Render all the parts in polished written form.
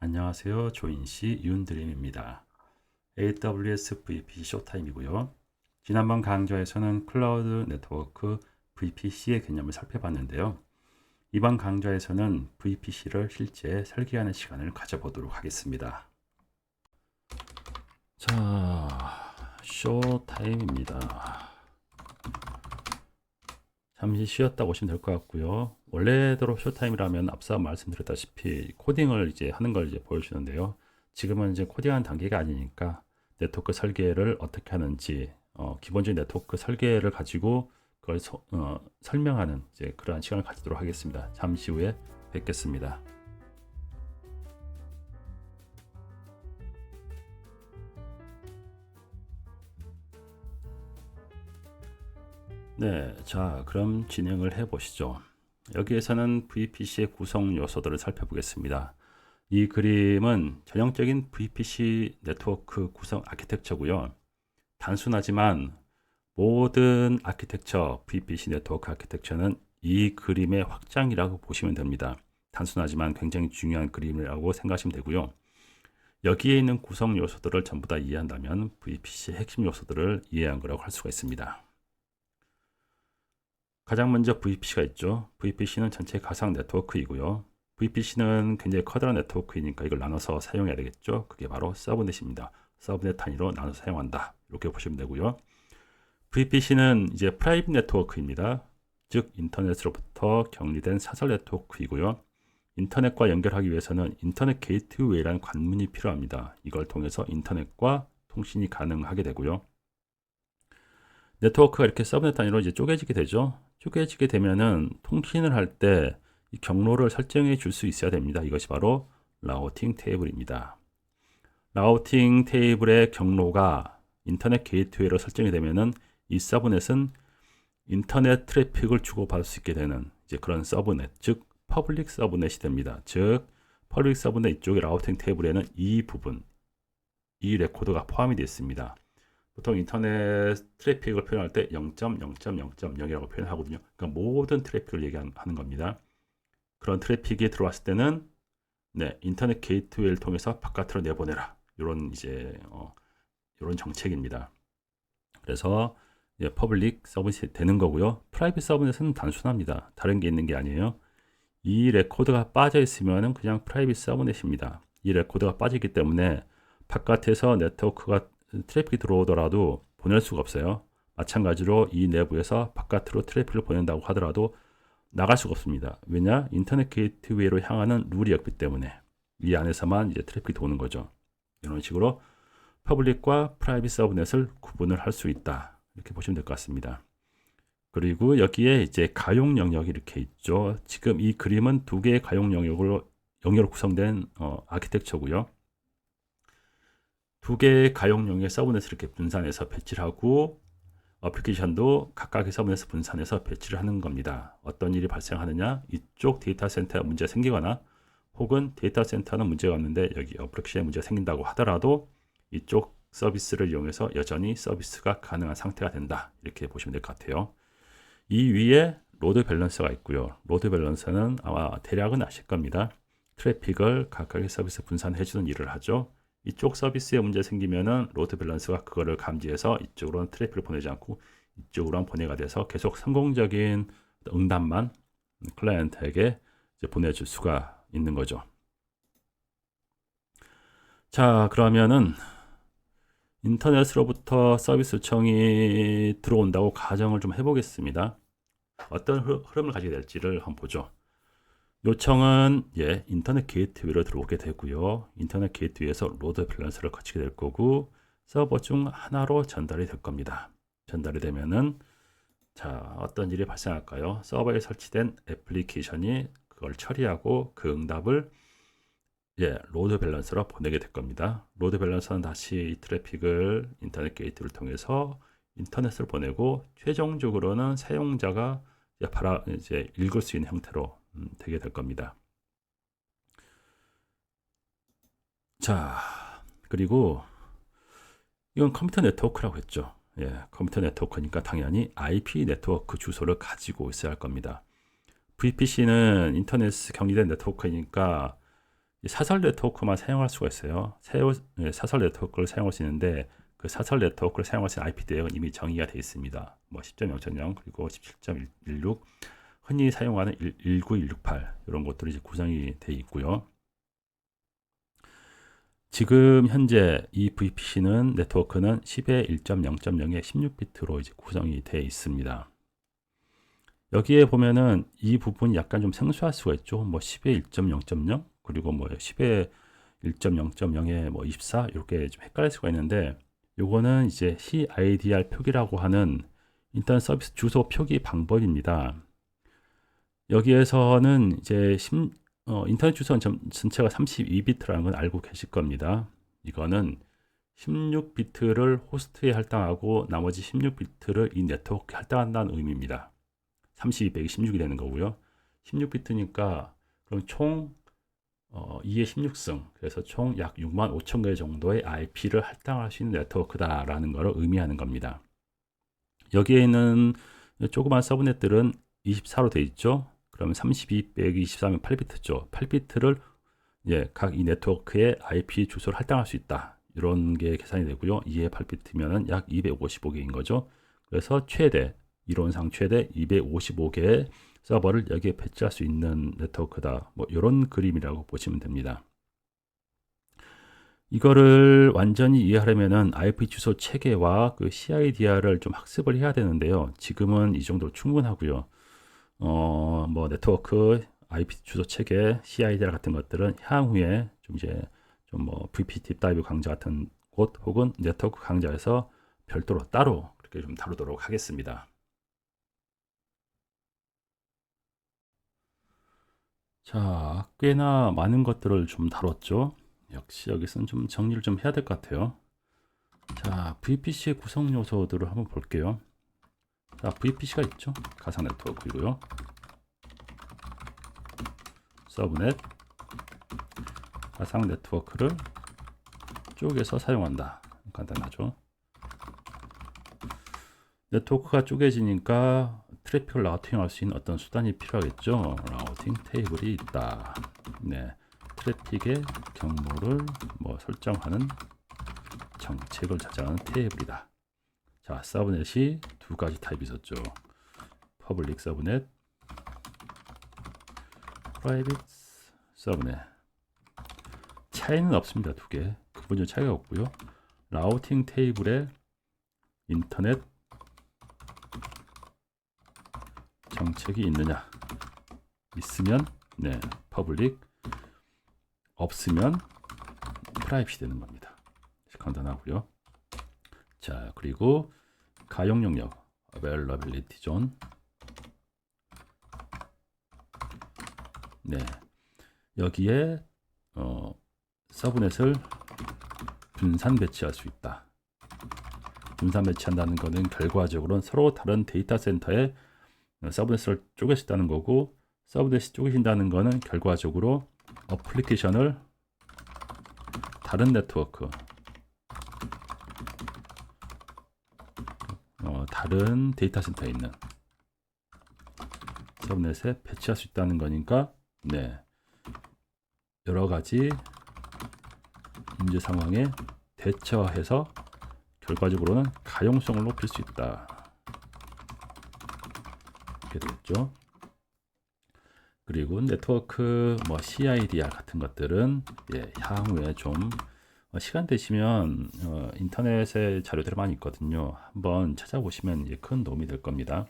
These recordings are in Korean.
안녕하세요. 조인씨 윤드림입니다. AWS VPC 쇼타임이고요. 지난번 강좌에서는 클라우드 네트워크 VPC의 개념을 살펴봤는데요. 이번 강좌에서는 VPC를 실제 설계하는 시간을 가져보도록 하겠습니다. 자, 쇼타임입니다. 잠시 쉬었다 오시면 될 것 같고요. 원래대로 쇼타임이라면 앞서 말씀드렸다시피 코딩을 이제 하는 걸 이제 보여주는데요. 지금은 이제 코딩하는 단계가 아니니까 네트워크 설계를 어떻게 하는지, 기본적인 네트워크 설계를 가지고 그걸 설명하는 이제 그러한 시간을 가지도록 하겠습니다. 잠시 후에 뵙겠습니다. 네, 자, 그럼 진행을 해 보시죠. 여기에서는 VPC의 구성 요소들을 살펴보겠습니다. 이 그림은 전형적인 VPC 네트워크 구성 아키텍처고요. 단순하지만 모든 아키텍처, VPC 네트워크 아키텍처는 이 그림의 확장이라고 보시면 됩니다. 단순하지만 굉장히 중요한 그림이라고 생각하시면 되고요. 여기에 있는 구성 요소들을 전부 다 이해한다면 VPC의 핵심 요소들을 이해한 거라고 할 수가 있습니다. 가장 먼저 VPC가 있죠. VPC는 전체 가상 네트워크이고요. VPC는 굉장히 커다란 네트워크이니까 이걸 나눠서 사용해야 되겠죠. 그게 바로 서브넷입니다. 서브넷 단위로 나눠서 사용한다. 이렇게 보시면 되고요. VPC는 이제 프라이빗 네트워크입니다. 즉 인터넷으로부터 격리된 사설 네트워크이고요. 인터넷과 연결하기 위해서는 인터넷 게이트웨이라는 관문이 필요합니다. 이걸 통해서 인터넷과 통신이 가능하게 되고요. 네트워크가 이렇게 서브넷 단위로 이제 쪼개지게 되죠. 쪼개지게 되면은 통신을 할 때 이 경로를 설정해 줄 수 있어야 됩니다. 이것이 바로 라우팅 테이블입니다. 라우팅 테이블의 경로가 인터넷 게이트웨이로 설정이 되면은 이 서브넷은 인터넷 트래픽을 주고받을 수 있게 되는 이제 그런 서브넷, 즉 퍼블릭 서브넷이 됩니다. 즉 퍼블릭 서브넷 이쪽에 라우팅 테이블에는 이 부분, 이 레코드가 포함이 되어 있습니다. 보통 인터넷 트래픽을 표현할 때 0.0.0.0이라고 표현하거든요. 그러니까 모든 트래픽을 얘기하는 겁니다. 그런 트래픽이 들어왔을 때는 네, 인터넷 게이트웨이를 통해서 바깥으로 내보내라. 이런 이제 이런 정책입니다. 그래서 퍼블릭 서브넷이 되는 거고요. 프라이빗 서브넷은 단순합니다. 다른 게 있는 게 아니에요. 이 레코드가 빠져 있으면 그냥 프라이빗 서브넷입니다. 이 레코드가 빠지기 때문에 바깥에서 네트워크가 트래픽이 들어오더라도 보낼 수가 없어요. 마찬가지로 이 내부에서 바깥으로 트래픽을 보낸다고 하더라도 나갈 수가 없습니다. 왜냐? 인터넷 게이트웨이로 향하는 룰이 없기 때문에 이 안에서만 이제 트래픽이 도는 거죠. 이런 식으로 퍼블릭과 프라이빗 서브넷을 구분을 할 수 있다. 이렇게 보시면 될 것 같습니다. 그리고 여기에 이제 가용 영역이 이렇게 있죠. 지금 이 그림은 두 개의 가용 영역으로 구성된 아키텍처고요. 두 개의 가용 영역의 서브넷을 이렇게 분산해서 배치를 하고 어플리케이션도 각각의 서브넷을 분산해서 배치를 하는 겁니다. 어떤 일이 발생하느냐? 이쪽 데이터 센터에 문제가 생기거나 혹은 데이터 센터는 문제가 없는데 여기 어플리케이션에 문제가 생긴다고 하더라도 이쪽 서비스를 이용해서 여전히 서비스가 가능한 상태가 된다. 이렇게 보시면 될 것 같아요. 이 위에 로드 밸런서가 있고요. 로드 밸런서는 아마 대략은 아실 겁니다. 트래픽을 각각의 서비스 분산해주는 일을 하죠. 이쪽 서비스에 문제 생기면은 로드 밸런서가 그거를 감지해서 이쪽으로는 트래픽을 보내지 않고 이쪽으로만 보내가 돼서 계속 성공적인 응답만 클라이언트에게 이제 보내줄 수가 있는 거죠. 자, 그러면은 인터넷으로부터 서비스 요청이 들어온다고 가정을 좀 해보겠습니다. 어떤 흐름을 가지게 될지를 한번 보죠. 요청은 인터넷 게이트웨이로 들어오게 되고요. 인터넷 게이트웨이에서 로드 밸런서를 거치게 될 거고 서버 중 하나로 전달이 될 겁니다. 전달이 되면은 자, 어떤 일이 발생할까요? 서버에 설치된 애플리케이션이 그걸 처리하고 그 응답을 로드 밸런서로 보내게 될 겁니다. 로드 밸런서는 다시 이 트래픽을 인터넷 게이트를 통해서 인터넷을 보내고 최종적으로는 사용자가 이제 읽을 수 있는 형태로 되게 될 겁니다. 자, 그리고 이건 컴퓨터 네트워크라고 했죠. 컴퓨터 네트워크니까 당연히 IP 네트워크 주소를 가지고 있어야 할 겁니다. VPC는 인터넷 격리된 네트워크니까 사설 네트워크만 사용할 수가 있어요. 사설 네트워크를 사용할 수 있는데 그 사설 네트워크를 사용할 수 있는 IP 대역은 이미 정의가 되어 있습니다. 뭐 10.0.0 그리고 17.16 흔히 사용하는 19168 이런 것들이 이제 구성이 되어 있고요. 지금 현재 이 VPC는 네트워크는 10의 1.0.0의 16비트로 이제 구성이 되어 있습니다. 여기에 보면은 이 부분이 약간 좀 생소할 수가 있죠. 뭐 10의 1.0.0 그리고 뭐 10의 1.0.0의 뭐 24 이렇게 좀 헷갈릴 수가 있는데 요거는 이제 CIDR 표기라고 하는 인터넷 서비스 주소 표기 방법입니다. 여기에서는 이제 인터넷 주소 전체가 32비트라는 건 알고 계실 겁니다. 이거는 16비트를 호스트에 할당하고 나머지 16비트를 이 네트워크에 할당한다는 의미입니다. 32 빼기 16이 되는 거고요. 16비트니까 그럼 총 2의 16승 그래서 총 약 6만 5천 개 정도의 IP를 할당할 수 있는 네트워크다라는 것을 의미하는 겁니다. 여기에 있는 조그만 서브넷들은 24로 되어 있죠. 그러면 32 빼기 24면 8비트죠. 8비트를 각 이 네트워크의 IP 주소를 할당할 수 있다. 이런 게 계산이 되고요. 2의 8비트면은 약 255개인 거죠. 그래서 이론상 최대 255개의 서버를 여기에 배치할 수 있는 네트워크다. 뭐 이런 그림이라고 보시면 됩니다. 이거를 완전히 이해하려면은 IP 주소 체계와 그 CIDR을 좀 학습을 해야 되는데요. 지금은 이 정도로 충분하고요. 뭐 네트워크, IP 주소 체계, CIDR 같은 것들은 향후에 좀 이제 좀 뭐 VP 딥다이브 강좌 같은 곳 혹은 네트워크 강좌에서 별도로 따로 그렇게 좀 다루도록 하겠습니다. 자, 꽤나 많은 것들을 좀 다뤘죠. 역시 여기서는 좀 정리를 좀 해야 될 것 같아요. 자, VPC의 구성 요소들을 한번 볼게요. 자, VPC가 있죠. 가상 네트워크이고요. 서브넷, 가상 네트워크를 쪼개서 사용한다. 간단하죠. 네트워크가 쪼개지니까 트래픽을 라우팅할 수 있는 어떤 수단이 필요하겠죠. 라우팅 테이블이 있다. 네, 트래픽의 경로를 뭐 설정하는 정책을 저장하는 테이블이다. 자, 서브넷이 두 가지 타입이 있었죠. 퍼블릭 서브넷, 프라이빗 서브넷. 차이는 없습니다. 두 개. 근본적 차이가 없고요. 라우팅 테이블에 인터넷 정책이 있느냐? 있으면 네, 퍼블릭, 없으면 프라이빗이 되는 겁니다. 간단하고요. 자, 그리고 가용 영역 availability zone. 네, 여기에 서브넷을 분산 배치할 수 있다. 분산 배치한다는 것은 결과적으로는 서로 다른 데이터 센터에 서브넷을 쪼갤 수 있다는 거고, 서브넷이 쪼개진다는 것은 결과적으로 어플리케이션을 다른 네트워크, 다른 데이터 센터에 있는 서브넷에 배치할 수 있다는 거니까, 네, 여러 가지 문제 상황에 대처해서 결과적으로는 가용성을 높일 수 있다. 이렇게 되겠죠. 그리고 네트워크 뭐 CIDR 같은 것들은 향후에 좀 시간 되시면 인터넷에 자료들이 많이 있거든요. 한번 찾아보시면 큰 도움이 될 겁니다.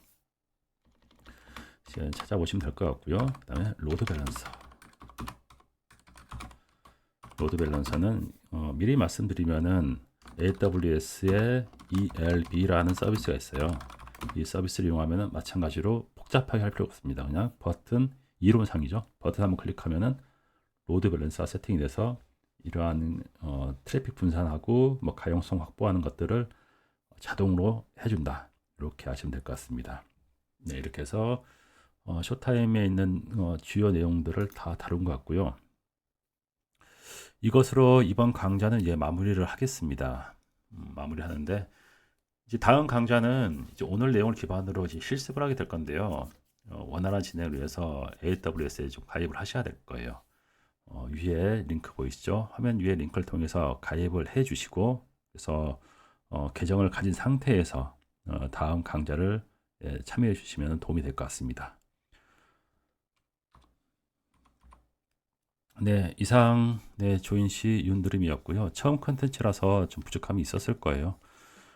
찾아보시면 될 것 같고요. 그 다음에 로드 밸런서. 로드 밸런서는 미리 말씀드리면은 AWS의 ELB라는 서비스가 있어요. 이 서비스를 이용하면 마찬가지로 복잡하게 할 필요 없습니다. 그냥 버튼 이론상이죠. 버튼 한번 클릭하면은 로드 밸런스가 세팅이 돼서 이러한 트래픽 분산하고 뭐 가용성 확보하는 것들을 자동으로 해준다. 이렇게 하시면 될 것 같습니다. 네, 이렇게 해서 쇼타임에 있는 주요 내용들을 다 다룬 것 같고요. 이것으로 이번 강좌는 이제 마무리를 하겠습니다. 마무리하는데 이제 다음 강좌는 이제 오늘 내용을 기반으로 이제 실습을 하게 될 건데요. 원활한 진행을 위해서 AWS에 좀 가입을 하셔야 될 거예요. 위에 링크 보이시죠? 화면 위에 링크를 통해서 가입을 해 주시고, 그래서 계정을 가진 상태에서 다음 강좌를 참여해 주시면 도움이 될 것 같습니다. 네, 이상 조인시 윤드림이었고요. 처음 컨텐츠라서 좀 부족함이 있었을 거예요.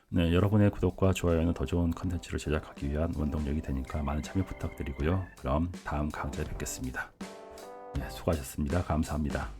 네, 여러분의 구독과 좋아요는 더 좋은 컨텐츠를 제작하기 위한 원동력이 되니까 많은 참여 부탁드리고요. 그럼 다음 강좌에 뵙겠습니다. 네, 수고하셨습니다. 감사합니다.